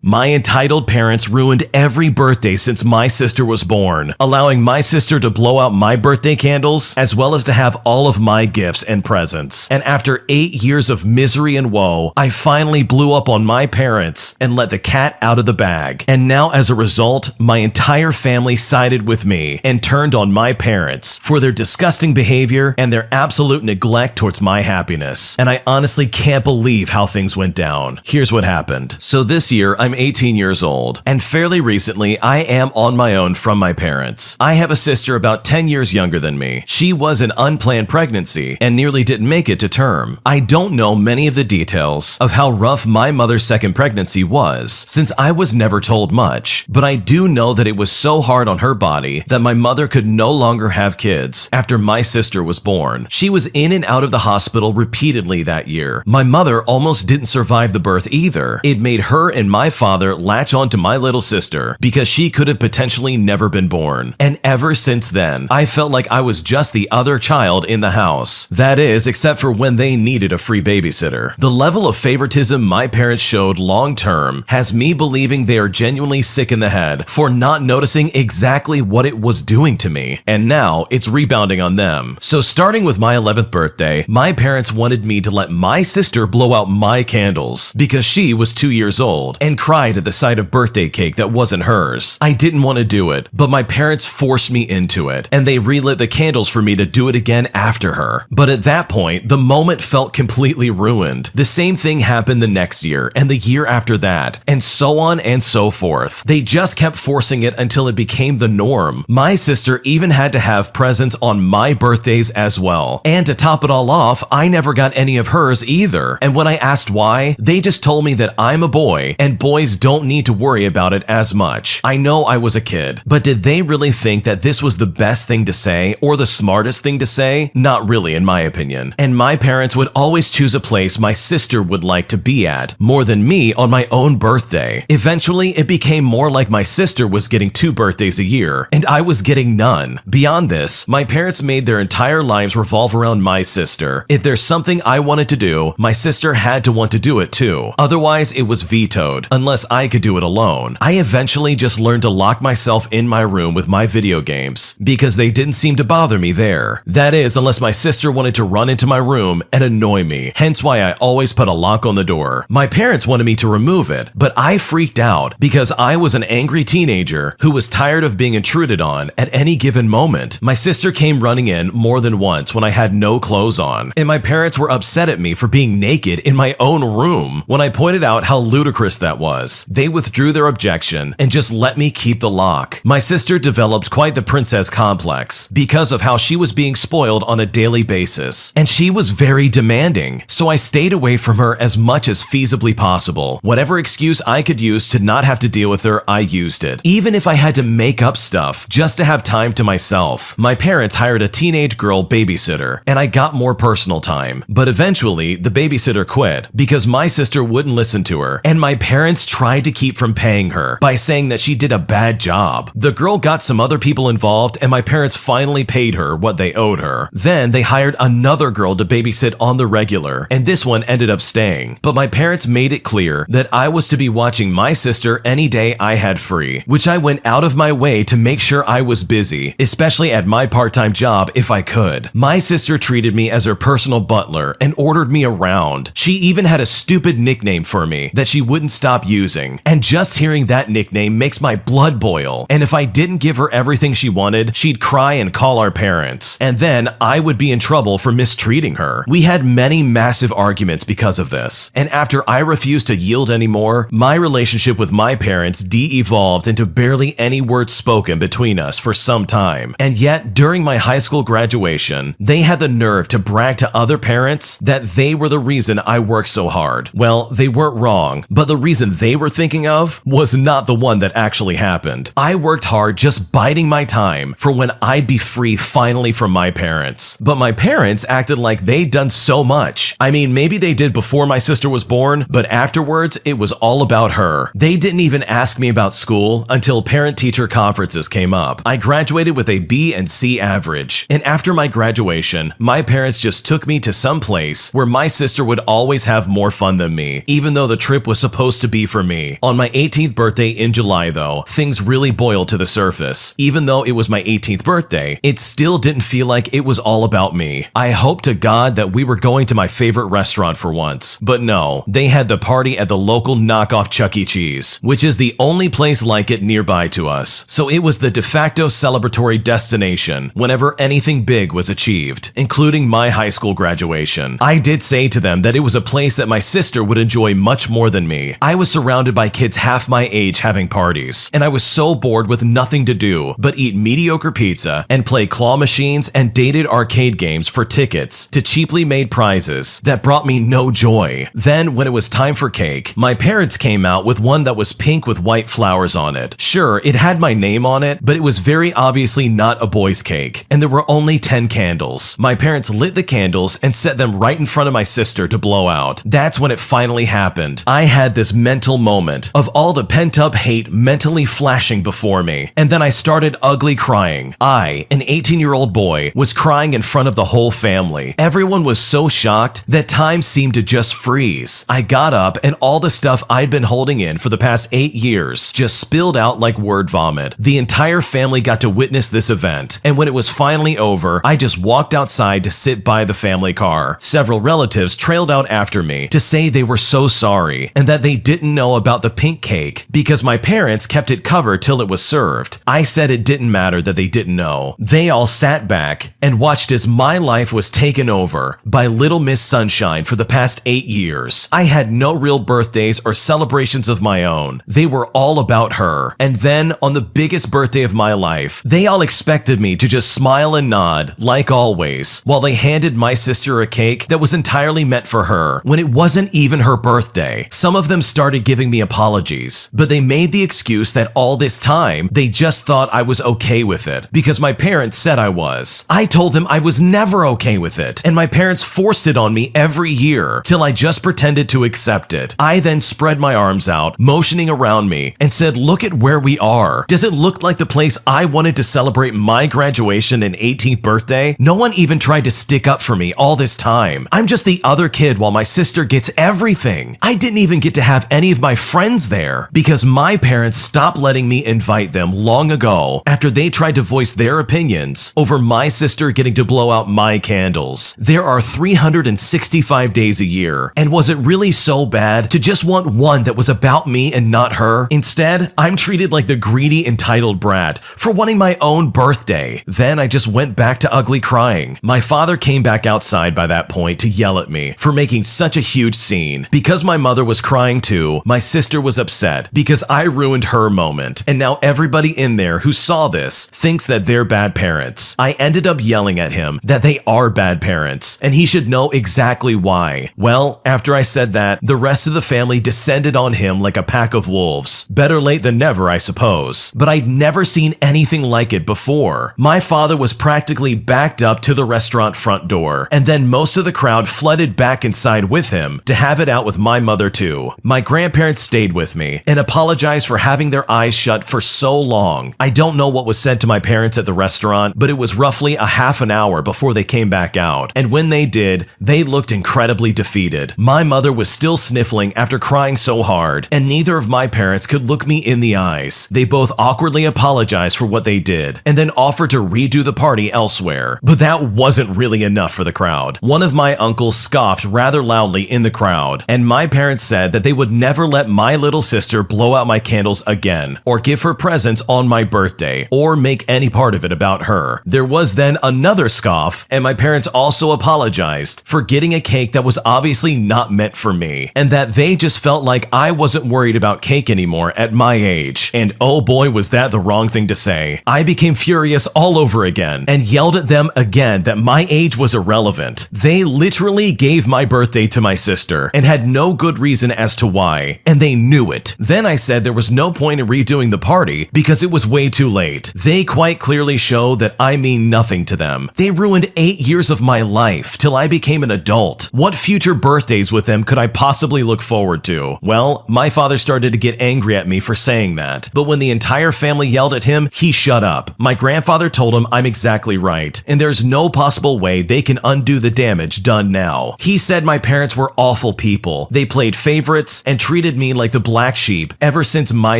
My entitled parents ruined every birthday since my sister was born, allowing my sister to blow out my birthday candles, as well as to have all of my gifts and presents. And after 8 years of misery and woe, I finally blew up on my parents and let the cat out of the bag. And now as a result, my entire family sided with me and turned on my parents for their disgusting behavior and their absolute neglect towards my happiness. And I honestly can't believe how things went down. Here's what happened. So this year, I'm 18 years old, and fairly recently, I am on my own from my parents. I have a sister about 10 years younger than me. She was an unplanned pregnancy and nearly didn't make it to term. I don't know many of the details of how rough my mother's second pregnancy was, since I was never told much, but I do know that it was so hard on her body that my mother could no longer have kids after my sister was born. She was in and out of the hospital repeatedly that year. My mother almost didn't survive the birth either. It made her and my father latch on to my little sister because she could have potentially never been born. And ever since then, I felt like I was just the other child in the house. That is, except for when they needed a free babysitter. The level of favoritism my parents showed long term has me believing they are genuinely sick in the head for not noticing exactly what it was doing to me. And now it's rebounding on them. So starting with my 11th birthday, my parents wanted me to let my sister blow out my candles because she was 2 years old and cried at the sight of birthday cake that wasn't hers. I didn't want to do it, but my parents forced me into it, and they relit the candles for me to do it again after her. But at that point, the moment felt completely ruined. The same thing happened the next year, and the year after that, and so on and so forth. They just kept forcing it until it became the norm. My sister even had to have presents on my birthdays as well. And to top it all off, I never got any of hers either. And when I asked why, they just told me that I'm a boy, and boys don't need to worry about it as much. I know I was a kid, but did they really think that this was the best thing to say or the smartest thing to say? Not really, in my opinion. And my parents would always choose a place my sister would like to be at, more than me on my own birthday. Eventually, it became more like my sister was getting 2 birthdays a year, and I was getting none. Beyond this, my parents made their entire lives revolve around my sister. If there's something I wanted to do, my sister had to want to do it too. Otherwise, it was vetoed, unless I could do it alone. I eventually just learned to lock myself in my room with my video games because they didn't seem to bother me there. That is, unless my sister wanted to run into my room and annoy me, hence why I always put a lock on the door. My parents wanted me to remove it, but I freaked out because I was an angry teenager who was tired of being intruded on at any given moment. My sister came running in more than once when I had no clothes on, and my parents were upset at me for being naked in my own room. When I pointed out how ludicrous that was, they withdrew their objection and just let me keep the lock. My sister developed quite the princess complex because of how she was being spoiled on a daily basis, and she was very demanding, so I stayed away from her as much as feasibly possible. Whatever excuse I could use to not have to deal with her, I used it. Even if I had to make up stuff just to have time to myself. My parents hired a teenage girl babysitter, and I got more personal time. But eventually, the babysitter quit because my sister wouldn't listen to her, and my parents tried to keep from paying her by saying that she did a bad job. The girl got some other people involved, and my parents finally paid her what they owed her. Then they hired another girl to babysit on the regular, and this one ended up staying. But my parents made it clear that I was to be watching my sister any day I had free, which I went out of my way to make sure I was busy, especially at my part-time job if I could. My sister treated me as her personal butler and ordered me around. She even had a stupid nickname for me that she wouldn't stop using, and just hearing that nickname makes my blood boil. And if I didn't give her everything she wanted, she'd cry and call our parents, and then I would be in trouble for mistreating her. We had many massive arguments because of this, and after I refused to yield anymore, my relationship with my parents de-evolved into barely any words spoken between us for some time. And yet, during my high school graduation, they had the nerve to brag to other parents that they were the reason I worked so hard. Well, they weren't wrong, but the reason they were thinking of was not the one that actually happened. I worked hard just biding my time for when I'd be free finally from my parents. But my parents acted like they'd done so much. I mean, maybe they did before my sister was born, but afterwards, it was all about her. They didn't even ask me about school until parent-teacher conferences came up. I graduated with a B and C average, and after my graduation, my parents just took me to some place where my sister would always have more fun than me, even though the trip was supposed to be for me. On my 18th birthday in July though, things really boiled to the surface. Even though it was my 18th birthday, it still didn't feel like it was all about me. I hoped to God that we were going to my favorite restaurant for once, but no, they had the party at the local knockoff Chuck E. Cheese, which is the only place like it nearby to us. So it was the de facto celebratory destination whenever anything big was achieved, including my high school graduation. I did say to them that it was a place that my sister would enjoy much more than me. I was surrounded by kids half my age having parties, and I was so bored with nothing to do but eat mediocre pizza and play claw machines and dated arcade games for tickets to cheaply made prizes that brought me no joy. Then, when it was time for cake, my parents came out with one that was pink with white flowers on it. Sure, it had my name on it, but it was very obviously not a boy's cake, and there were only 10 candles. My parents lit the candles and set them right in front of my sister to blow out. That's when it finally happened. I had this mental moment of all the pent-up hate mentally flashing before me, and then I started ugly crying. I, an 18-year-old boy, was crying in front of the whole family. Everyone was so shocked that time seemed to just freeze. I got up and all the stuff I'd been holding in for the past 8 years just spilled out like word vomit. The entire family got to witness this event, and when it was finally over, I just walked outside to sit by the family car. Several relatives trailed out after me to say they were so sorry and that they didn't know about the pink cake because my parents kept it covered till it was served. I said it didn't matter that they didn't know. They all sat back and watched as my life was taken over by Little Miss Sunshine for the past 8 years. I had no real birthdays or celebrations of my own. They were all about her. And then, on the biggest birthday of my life, they all expected me to just smile and nod, like always, while they handed my sister a cake that was entirely meant for her, when it wasn't even her birthday. Some of them started giving me apologies, but they made the excuse that all this time, they just thought I was okay with it, because my parents said I was. I told them I was never okay with it, and my parents forced it on me every year, till I just pretended to accept it. I then spread my arms out, motioning around me, and said, look at where we are. Does it look like the place I wanted to celebrate my graduation and 18th birthday? No one even tried to stick up for me all this time. I'm just the other kid while my sister gets everything. I didn't even get to have any of my friends there because my parents stopped letting me invite them long ago after they tried to voice their opinions over my sister getting to blow out my candles. There are 365 days a year, and was it really so bad to just want one that was about me and not her? Instead, I'm treated like the greedy, entitled brat for wanting my own birthday. Then I just went back to ugly crying. My father came back outside by that point to yell at me for making such a huge scene. Because my mother was crying too, my sister was upset because I ruined her moment, and now everybody in there who saw this thinks that they're bad parents. I ended up yelling at him that they are bad parents, and he should know exactly why. Well, after I said that, the rest of the family descended on him like a pack of wolves. Better late than never, I suppose. But I'd never seen anything like it before. My father was practically backed up to the restaurant front door, and then most of the crowd flooded back inside with him to have it out with my mother too. My grandparents stayed with me and apologized for having their eyes shut for so long. I don't know what was said to my parents at the restaurant, but it was roughly a half an hour before they came back out, and when they did, they looked incredibly defeated. My mother was still sniffling after crying so hard, and neither of my parents could look me in the eyes. They both awkwardly apologized for what they did, and then offered to redo the party elsewhere. But that wasn't really enough for the crowd. One of my uncles scoffed rather loudly in the crowd, and my parents said that they would never let my little sister blow out my candles again, or give her presents on my birthday, or make any part of it about her. There was then another scoff, and my parents also apologized for getting a cake that was obviously not meant for me, and that they just felt like I wasn't worried about cake anymore at my age. And oh boy, was that the wrong thing to say. I became furious all over again and yelled at them again that my age was irrelevant. They literally gave my birthday to my sister and had no good reason as to why, and they knew it. Then I said there was no point in redoing the party because it was way too late. They quite clearly show that I mean nothing to them. They ruined 8 years of my life till I became an adult. What future birthdays with them could I possibly look forward to? Well, my father started to get angry at me for saying that, but when the entire family yelled at him, he shut up. My grandfather told him I'm exactly right, and there's no possible way they can undo the damage done now. He said my parents were awful people. They played favorites and treated treated me like the black sheep ever since my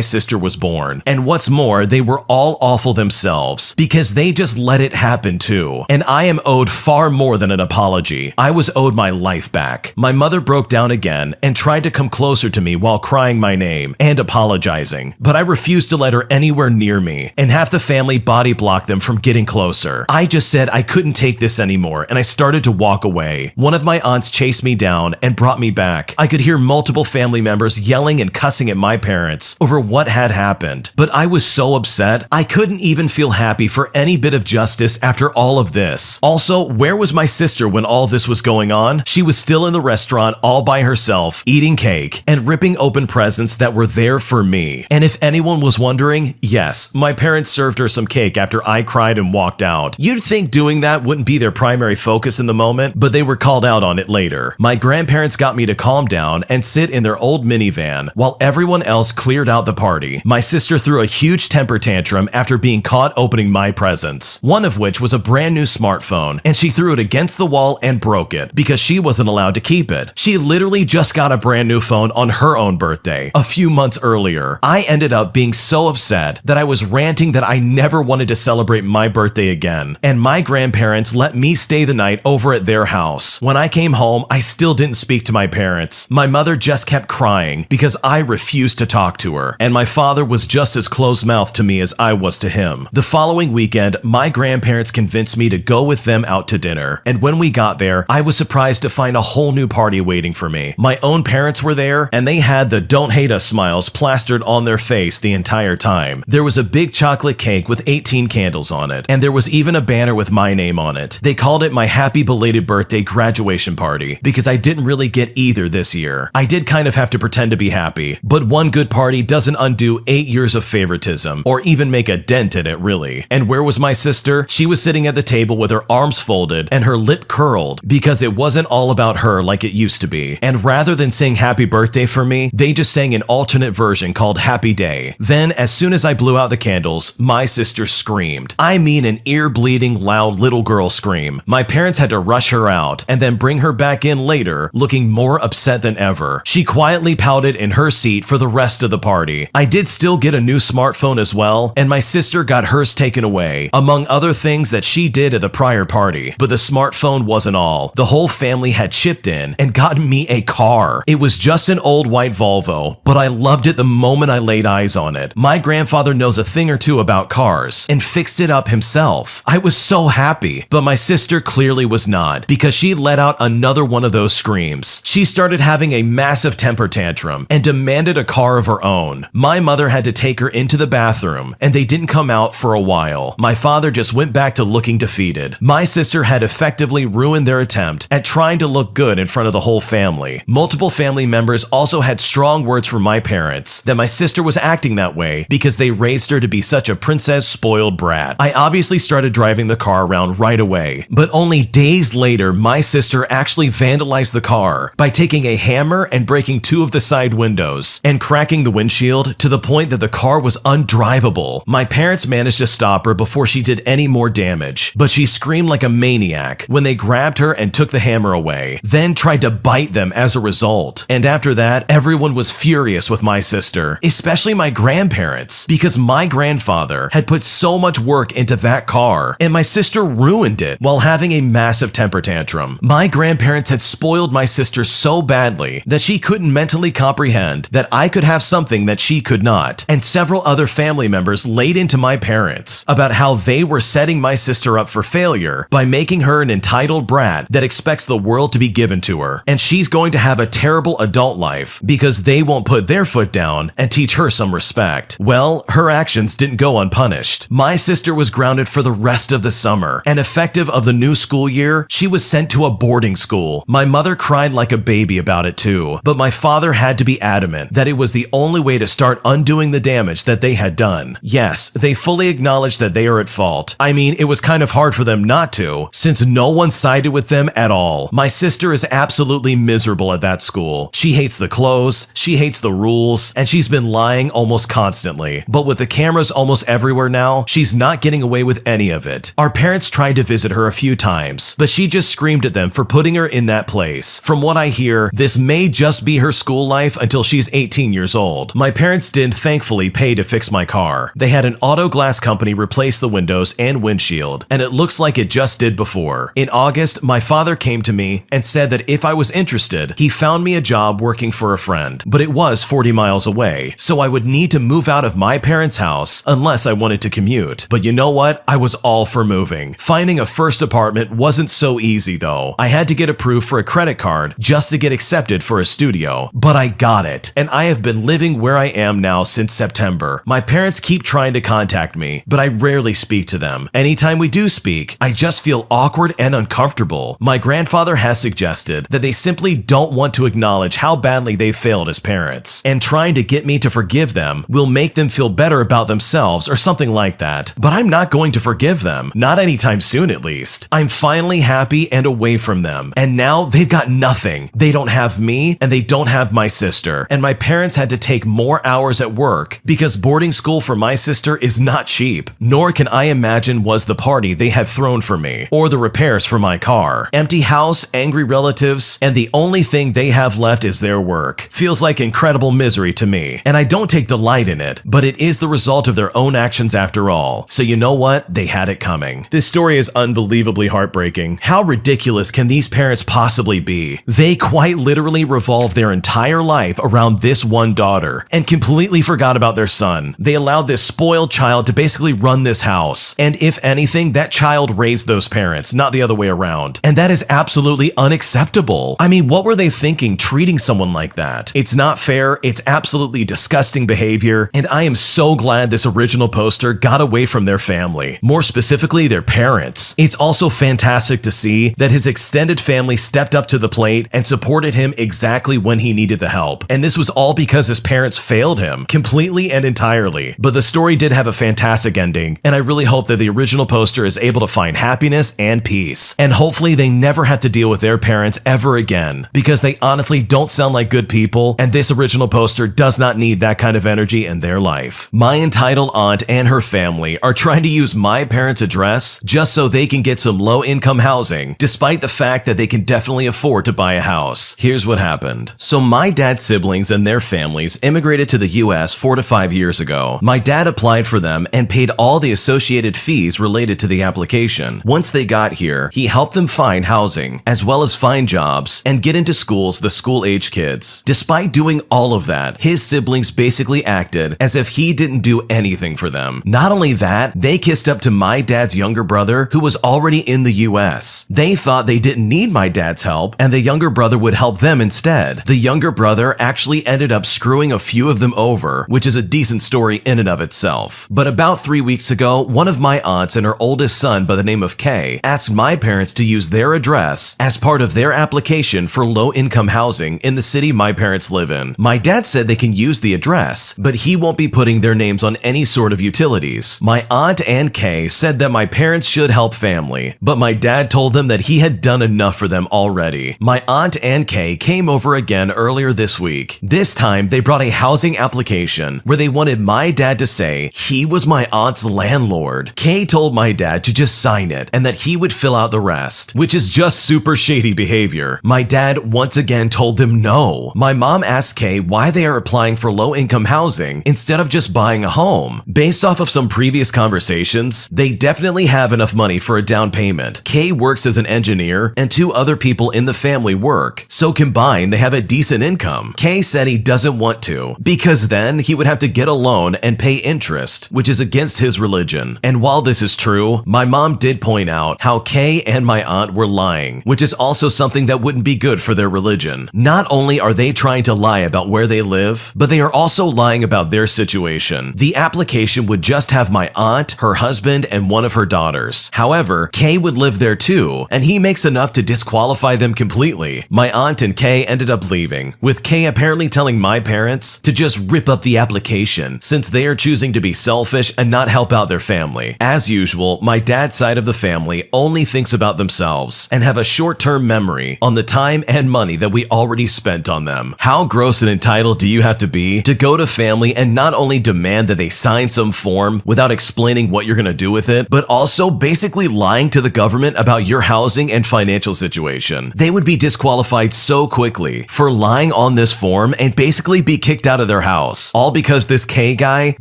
sister was born. And what's more, they were all awful themselves because they just let it happen too. And I am owed far more than an apology. I was owed my life back. My mother broke down again and tried to come closer to me while crying my name and apologizing, but I refused to let her anywhere near me, and half the family body blocked them from getting closer. I just said I couldn't take this anymore, and I started to walk away. One of my aunts chased me down and brought me back. I could hear multiple family members yelling and cussing at my parents over what had happened, but I was so upset, I couldn't even feel happy for any bit of justice after all of this. Also, where was my sister when all this was going on? She was still in the restaurant all by herself, eating cake and ripping open presents that were there for me. And if anyone was wondering, yes, my parents served her some cake after I cried and walked out. You'd think doing that wouldn't be their primary focus in the moment, but they were called out on it later. My grandparents got me to calm down and sit in their old minivan while everyone else cleared out the party. My sister threw a huge temper tantrum after being caught opening my presents, one of which was a brand new smartphone, and she threw it against the wall and broke it because she wasn't allowed to keep it. She literally just got a brand new phone on her own birthday a few months earlier. I ended up being so upset that I was ranting that I never wanted to celebrate my birthday again, and my grandparents let me stay the night over at their house. When I came home, I still didn't speak to my parents. My mother just kept crying because I refused to talk to her, and my father was just as close-mouthed to me as I was to him. The following weekend, my grandparents convinced me to go with them out to dinner, and when we got there, I was surprised to find a whole new party waiting for me. My own parents were there, and they had the "Don't Hate Us" smiles plastered on their face the entire time. There was a big chocolate cake with 18 candles on it, and there was even a banner with my name on it. They called it my happy belated birthday graduation party because I didn't really get either this year. I did kind of have to pretend to be happy, but one good party doesn't undo 8 years of favoritism or even make a dent in it, really. And where was my sister? She was sitting at the table with her arms folded and her lip curled because it wasn't all about her like it used to be. And rather than saying happy birthday for me, they just sang an alternate version called Happy Day. Then, as soon as I blew out the candles, my sister screamed. I mean an ear-bleeding, loud little girl scream. My parents had to rush her out and then bring her back in later, looking more upset than ever. She quietly pouted in her seat for the rest of the party. I did still get a new smartphone as well, and my sister got hers taken away, among other things that she did at the prior party. But the smartphone wasn't all. The whole family had chipped in and gotten me a car. It was just an old white Volvo, but I loved it the moment I laid eyes on it. My grandfather knows a thing or two about cars and fixed it up himself. I was so happy, but my sister clearly was not because she let out another one of those screams. She started having a massive temper tantrum and demanded a car of her own. My mother had to take her into the bathroom and they didn't come out for a while. My father just went back to looking defeated. My sister had effectively ruined their attempt at trying to look good in front of the whole family. Multiple family members also had strong words from my parents that my sister was acting that way because they raised her to be such a princess spoiled brat. I obviously started driving the car around right away, but only days later, my sister actually vandalized the car by taking a hammer and breaking 2 of the side windows and cracking the windshield to the point that the car was undrivable. My parents managed to stop her before she did any more damage, but she screamed like a maniac when they grabbed her and took the hammer away, then tried to bite them as a result. And after that, everyone was furious with my sister, especially my grandparents, because my grandfather had put so much work into that car, and my sister ruined it while having a massive temper tantrum. My grandparents had spoiled my sister so badly that she couldn't mentally comprehend that I could have something that she could not, and several other family members laid into my parents about how they were setting my sister up for failure by making her an entitled brat that expects the world to be given to her, and she's going to have a terrible adult life because they won't put their foot down and teach her some respect. Well, her actions didn't go unpunished. My sister was grounded for the rest of the summer, and effective of the new school year, she was sent to a boarding school. My mother cried like a baby about it too, but my father had to be adamant that it was the only way to start undoing the damage that they had done. Yes, they fully acknowledged that they are at fault. I mean, it was kind of hard for them not to, since no one sided with them at all. My sister is absolutely miserable at that school. She hates the clothes, she hates the rules, and she's been lying almost constantly. But with the cameras almost everywhere now, she's not getting away with any of it. Our parents tried to visit her a few times, but she just screamed at them for putting her in that place. From what I hear, this may just be her school life until she's 18 years old. My parents did thankfully pay to fix my car. They had an auto glass company replace the windows and windshield, and it looks like it just did before. In August, my father came to me and said that if I was interested, he found me a job working for a friend, but it was 40 miles away, so I would need to move out of my parents' house unless I wanted to commute. But you know what? I was all for moving. Finding a first apartment wasn't so easy though. I had to get approved for a credit card just to get accepted for a studio, but I got it, and I have been living where I am now since September. My parents keep trying to contact me, but I rarely speak to them. Anytime we do speak, I just feel awkward and uncomfortable. My grandfather has suggested that they simply don't want to acknowledge how badly they failed as parents, and trying to get me to forgive them will make them feel better about themselves or something like that. But I'm not going to forgive them, not anytime soon at least. I'm finally happy and away from them, and now they've got nothing. They don't have me, and they don't have my sister, and my parents had to take more hours at work because boarding school for my sister is not cheap, nor can I imagine was the party they had thrown for me, or the repairs for my car. Empty house, angry relatives, and the only thing they have left is their work. Feels like incredible misery to me, and I don't take delight in it, but it is the result of their own actions after all. So you know what? They had it coming. This story is unbelievably heartbreaking. How ridiculous can these parents possibly be? They quite literally revolved their entire life around this one daughter and completely forgot about their son. They allowed this spoiled child to basically run this house, and if anything, that child raised those parents, not the other way around. And that is absolutely unacceptable. I mean, what were they thinking treating someone like that? It's not fair, it's absolutely disgusting behavior, and I am so glad this original poster got away from their family, more specifically their parents. It's also fantastic to see that his extended family stepped up to the plate and supported him exactly when he needed the help. And this was all because his parents failed him completely and entirely. But the story did have a fantastic ending, and I really hope that the original poster is able to find happiness and peace. And hopefully they never have to deal with their parents ever again, because they honestly don't sound like good people, and this original poster does not need that kind of energy in their life. My entitled aunt and her family are trying to use my parents' address just so they can get some low-income housing, despite the fact that they can definitely afford to buy a house. Here's what happened. So my dad's siblings and their families immigrated to the US 4 to 5 years ago. My dad applied for them and paid all the associated fees related to the application. Once they got here, he helped them find housing, as well as find jobs, and get into schools the school-age kids. Despite doing all of that, his siblings basically acted as if he didn't do anything for them. Not only that, they kissed up to my dad's younger brother, who was already in the US. They thought they didn't need my dad's help, and the younger brother would help them instead. The younger brother actually ended up screwing a few of them over, which is a decent story in and of itself. But about 3 weeks ago, one of my aunts and her oldest son by the name of Kay asked my parents to use their address as part of their application for low-income housing in the city my parents live in. My dad said they can use the address, but he won't be putting their names on any sort of utilities. My aunt and Kay said that my parents should help family, but my dad told them that he had done enough for them already. My aunt and Kay came over again earlier this week. This time, they brought a housing application where they wanted my dad to say he was my aunt's landlord. Kay told my dad to just sign it and that he would fill out the rest, which is just super shady behavior. My dad once again told them no. My mom asked Kay why they are applying for low-income housing instead of just buying a home. Based off of some previous conversations, they definitely have enough money for a down payment. Kay works as an engineer, and 2 other people in the family work, so combined they have a decent income. Kay said he doesn't want to, because then he would have to get a loan and pay interest, which is against his religion. And while this is true, my mom did point out how Kay and my aunt were lying, which is also something that wouldn't be good for their religion. Not only are they trying to lie about where they live, but they are also lying about their situation. The application would just have my aunt, her husband, and one of her daughters. However, Kay would live there too, and he makes enough to disqualify them completely. My aunt and Kay ended up leaving, with Kay apparently telling my parents to just rip up the application since they are choosing to be selfish and not help out their family. As usual, my dad's side of the family only thinks about themselves and have a short-term memory on the time and money that we already spent on them. How gross and entitled do you have to be to go to family and not only demand that they sign some form without explaining what you're gonna do with it, but also basically lying to the government about your housing and financial situation? They would be disqualified so quickly for lying on this form and basically be kicked out of their house, all because this K guy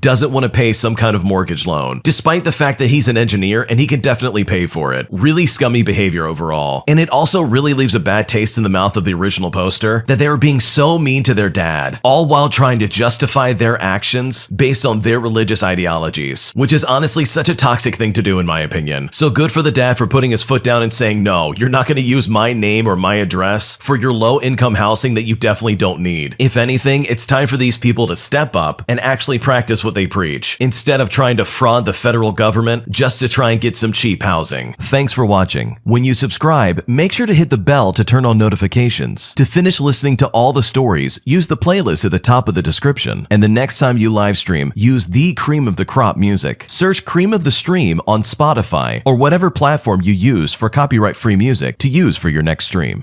doesn't want to pay some kind of mortgage loan, despite the fact that he's an engineer and he can definitely pay for it. Really scummy behavior overall. And it also really leaves a bad taste in the mouth of the original poster that they were being so mean to their dad, all while trying to justify their actions based on their religious ideologies, which is honestly such a toxic thing to do in my opinion. So good for the dad for putting his foot down and saying, no, you're not going to use my name or my address for your low-income housing that you definitely don't need. If anything, it's time for these people to step up and actually practice what they preach, instead of trying to fraud the federal government just to try and get some cheap housing. Thanks for watching. When you subscribe, make sure to hit the bell to turn on notifications. To finish listening to all the stories, use the playlist at the top of the description. And the next time you live stream, use the cream of the crop music. Search Cream of the Stream on Spotify or whatever platform you use for copyright-free music to use for your next stream.